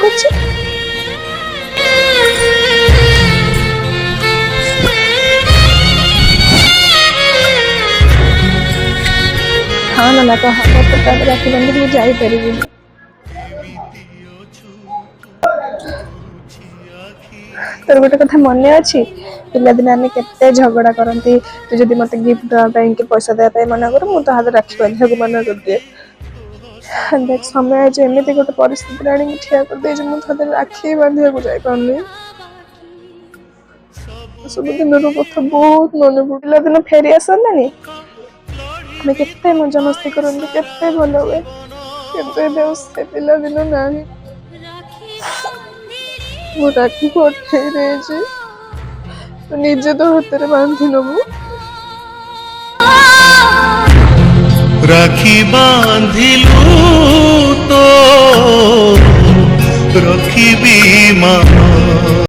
କରୁଛି। ହଁ ନା କହ ତାପରେ ରାକ୍ଷୀ ବାନ୍ଧିକି ମୁଁ ଯାଇପାରିବିନି। ତୋର ଗୋଟେ କଥା ମନେ ଅଛି, ପିଲାଦିନେ ଆମେ କେତେ ଝଗଡା କରନ୍ତି। ତୁ ଯଦି ମତେ ଗିଫ୍ଟ ଦେବା ପାଇଁ କି ପଇସା ଦେବା ପାଇଁ ମନା କରୁ, ମୁଁ ତା ହାତରେ ରାକ୍ଷୀ ବାନ୍ଧିବାକୁ ମନା କରିଦିଏ। ଦେଖ ସମୟ ଆଜି ଏମିତି ଗୋଟେ ପରିସ୍ଥିତିରେ ଆଣିକି ଠିଆ କରିଦେଇଛି, ମୁଁ ତା ହାତରେ ରାକ୍ଷୀ ବାନ୍ଧିବାକୁ ଯାଇପାରୁନି। ସବୁ ଦିନର କଥା ବହୁତ ମନେ ପଡେ। ପିଲାଦିନ ଫେରି ଆସନ୍ତାନି, ଆମେ କେତେ ମଜାମସ୍ତି କରନ୍ତି, କେତେ ଭଲ ହୁଏ। କିନ୍ତୁ ଏବେ ଆଉ ସେ ପିଲାଦିନ ନାହିଁ। ମୁଁ ରାକ୍ଷୀ ପଠେଇ ଦେଇଛି, ତୁ ନିଜେ ତ ହାତରେ ବାନ୍ଧି ନବୁ। राखी बांधिलु तो रखिबी मा।